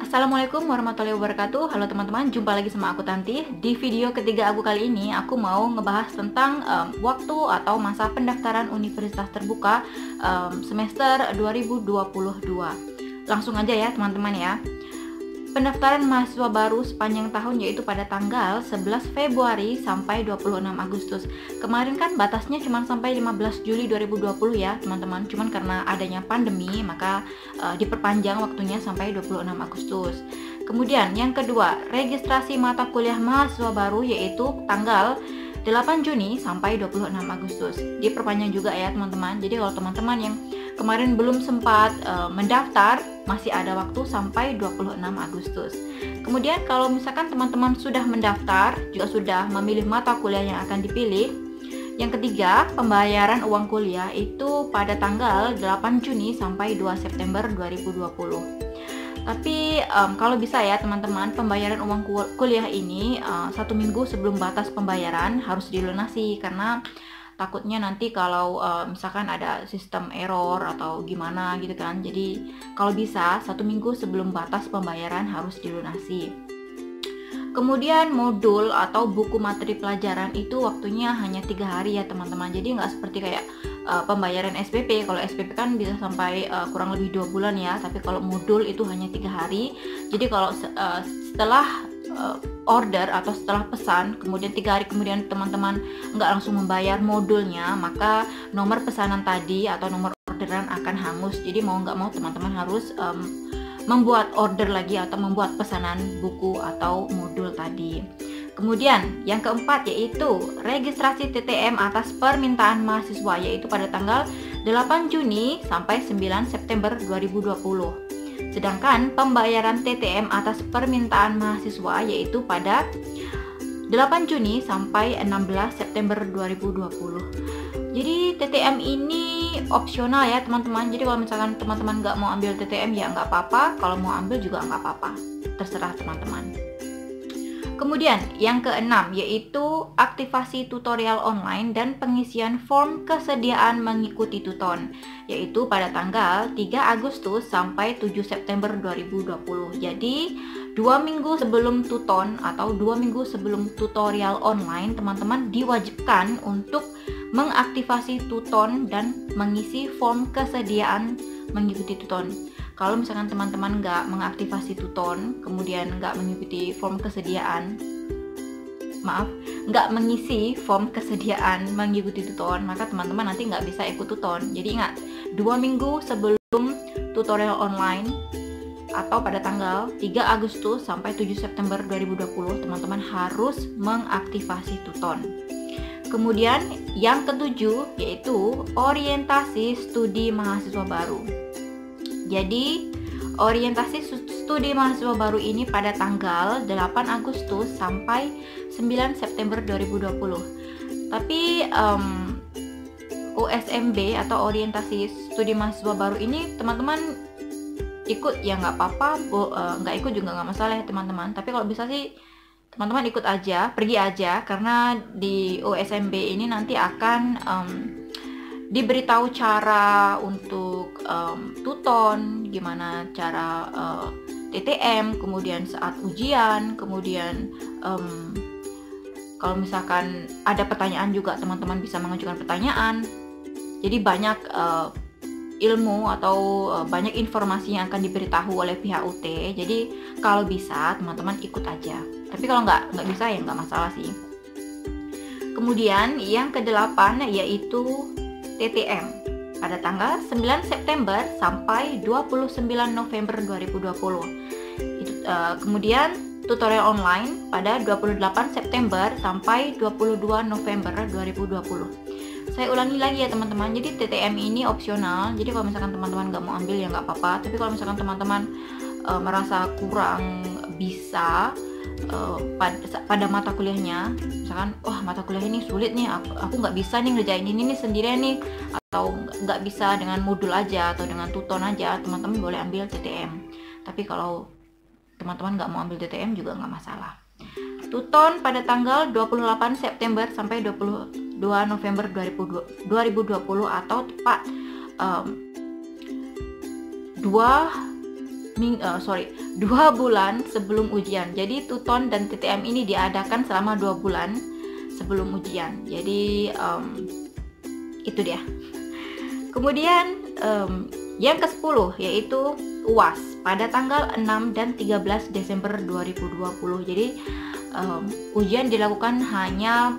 Assalamualaikum warahmatullahi wabarakatuh. Halo teman-teman, jumpa lagi sama aku Tanti. Di video ketiga aku kali ini, aku mau ngebahas tentang waktu atau masa pendaftaran Universitas Terbuka semester 2022. Langsung aja ya teman-teman ya. Pendaftaran mahasiswa baru sepanjang tahun yaitu pada tanggal 11 Februari sampai 26 Agustus. Kemarin kan batasnya cuma sampai 15 Juli 2020 ya teman-teman. Cuman karena adanya pandemi maka diperpanjang waktunya sampai 26 Agustus. Kemudian yang kedua, registrasi mata kuliah mahasiswa baru yaitu tanggal 8 Juni sampai 26 Agustus. Diperpanjang juga ya teman-teman. Jadi kalau teman-teman yang kemarin belum sempat mendaftar, masih ada waktu sampai 26 Agustus. Kemudian kalau misalkan teman-teman sudah mendaftar, juga sudah memilih mata kuliah yang akan dipilih. Yang ketiga, pembayaran uang kuliah itu pada tanggal 8 Juni sampai 2 September 2020. Tapi kalau bisa ya teman-teman, pembayaran uang kuliah ini 1 minggu sebelum batas pembayaran harus dilunasi, karena takutnya nanti kalau misalkan ada sistem error atau gimana gitu kan. Jadi kalau bisa 1 minggu sebelum batas pembayaran harus dilunasi. Kemudian modul atau buku materi pelajaran itu waktunya hanya 3 hari ya teman-teman. Jadi nggak seperti kayak pembayaran SPP. Kalau SPP kan bisa sampai kurang lebih 2 bulan ya. Tapi kalau modul itu hanya 3 hari. Jadi kalau setelah order atau setelah pesan, kemudian 3 hari kemudian teman-teman nggak langsung membayar modulnya, maka nomor pesanan tadi atau nomor orderan akan hangus. Jadi mau nggak mau teman-teman harus membuat order lagi atau membuat pesanan buku atau modul tadi. Kemudian yang keempat yaitu registrasi TTM atas permintaan mahasiswa yaitu pada tanggal 8 Juni sampai 9 September 2020. Sedangkan pembayaran TTM atas permintaan mahasiswa yaitu pada 8 Juni sampai 16 September 2020. Jadi TTM ini opsional ya teman-teman. Jadi kalau misalkan teman-teman nggak mau ambil TTM ya nggak apa-apa. Kalau mau ambil juga nggak apa-apa. Terserah teman-teman. Kemudian yang keenam yaitu aktivasi tutorial online dan pengisian form kesediaan mengikuti tuton yaitu pada tanggal 3 Agustus sampai 7 September 2020. Jadi 2 minggu sebelum tuton atau 2 minggu sebelum tutorial online, teman-teman diwajibkan untuk mengaktifasi tuton dan mengisi form kesediaan mengikuti tuton. Kalau misalkan teman-teman nggak mengaktifasi tuton, kemudian nggak mengikuti form kesediaan, nggak mengisi form kesediaan mengikuti tuton, maka teman-teman nanti nggak bisa ikut tuton. Jadi ingat, 2 minggu sebelum tutorial online atau pada tanggal 3 Agustus sampai 7 September 2020, teman-teman harus mengaktifasi tuton. Kemudian yang ketujuh yaitu orientasi studi mahasiswa baru. Jadi orientasi studi mahasiswa baru ini pada tanggal 8 Agustus sampai 9 September 2020. Tapi USMB atau orientasi studi mahasiswa baru ini teman-teman ikut ya nggak apa-apa, nggak ikut juga nggak masalah ya teman-teman. Tapi kalau bisa sih teman-teman ikut aja, pergi aja, karena di USMB ini nanti akan diberitahu cara untuk tuton, gimana cara TTM, kemudian saat ujian, kemudian kalau misalkan ada pertanyaan juga teman-teman bisa mengajukan pertanyaan. Jadi banyak ilmu atau banyak informasi yang akan diberitahu oleh pihak UT. Jadi kalau bisa teman-teman ikut aja. Tapi kalau nggak bisa ya nggak masalah sih. Kemudian yang ke-8 yaitu TTM pada tanggal 9 September sampai 29 November 2020. Kemudian tutorial online pada 28 September sampai 22 November 2020. Saya ulangi lagi ya teman-teman, jadi TTM ini opsional. Jadi kalau misalkan teman-teman nggak mau ambil ya nggak apa-apa. Tapi kalau misalkan teman-teman merasa kurang bisa pada mata kuliahnya, misalkan wah mata kuliah ini sulit nih, aku nggak bisa nih ngerjain ini nih sendirian nih, atau nggak bisa dengan modul aja atau dengan tuton aja, teman-teman boleh ambil TTM. Tapi kalau teman-teman nggak mau ambil TTM juga nggak masalah. Tuton pada tanggal 28 September sampai 22 November 2020 atau tepat 2 2 bulan sebelum ujian. Jadi Tuton dan TTM ini diadakan selama 2 bulan sebelum ujian. Jadi itu dia. Kemudian yang ke-10 yaitu UAS pada tanggal 6 dan 13 Desember 2020. Jadi ujian dilakukan hanya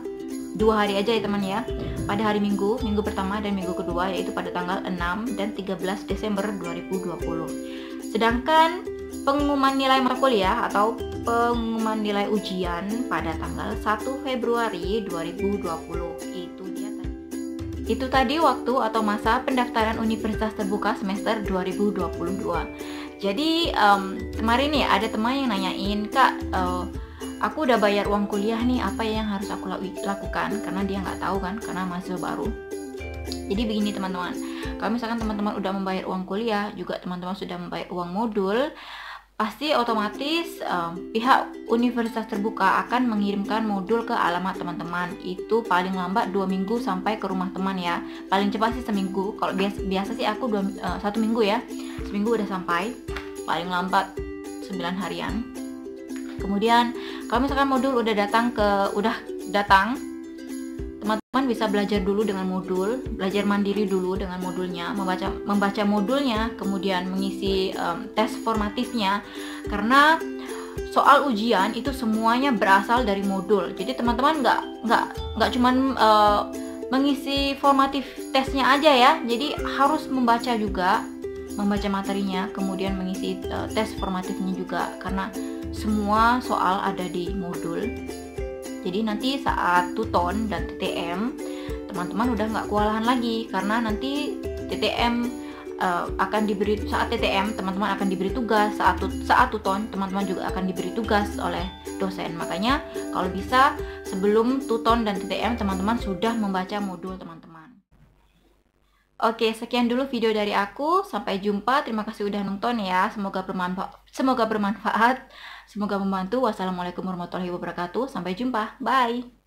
2 hari aja ya teman ya. Pada hari minggu pertama dan minggu kedua, yaitu pada tanggal 6 dan 13 Desember 2020. Sedangkan pengumuman nilai mata kuliah atau pengumuman nilai ujian pada tanggal 1 Februari 2020. Itu tadi waktu atau masa pendaftaran Universitas Terbuka semester 2022. Jadi kemarin nih ada teman yang nanyain, Kak, aku udah bayar uang kuliah nih, apa yang harus aku lakukan? Karena dia nggak tahu kan, karena mahasiswa baru. Jadi begini teman-teman, kalau misalkan teman-teman udah membayar uang kuliah, juga teman-teman sudah membayar uang modul, pasti otomatis pihak Universitas Terbuka akan mengirimkan modul ke alamat teman-teman. Itu paling lambat 2 minggu sampai ke rumah teman ya. Paling cepat sih seminggu. Kalau biasa sih aku 1 minggu ya. Seminggu udah sampai. Paling lambat 9 harian. Kemudian kalau misalkan modul udah datang, teman-teman bisa belajar dulu dengan modul, belajar mandiri dulu dengan modulnya, membaca modulnya, kemudian mengisi tes formatifnya. Karena soal ujian itu semuanya berasal dari modul. Jadi teman-teman nggak cuman mengisi formatif tesnya aja ya. Jadi harus membaca juga, membaca materinya, kemudian mengisi tes formatifnya juga. Karena semua soal ada di modul. Jadi nanti saat Tuton dan TTM, teman-teman udah nggak kewalahan lagi, karena nanti TTM saat TTM teman-teman akan diberi tugas, saat Tuton teman-teman juga akan diberi tugas oleh dosen. Makanya kalau bisa sebelum Tuton dan TTM teman-teman sudah membaca modul teman-teman. Oke, sekian dulu video dari aku. Sampai jumpa. Terima kasih udah nonton ya. Semoga bermanfaat. Semoga membantu. Wassalamualaikum warahmatullahi wabarakatuh. Sampai jumpa. Bye.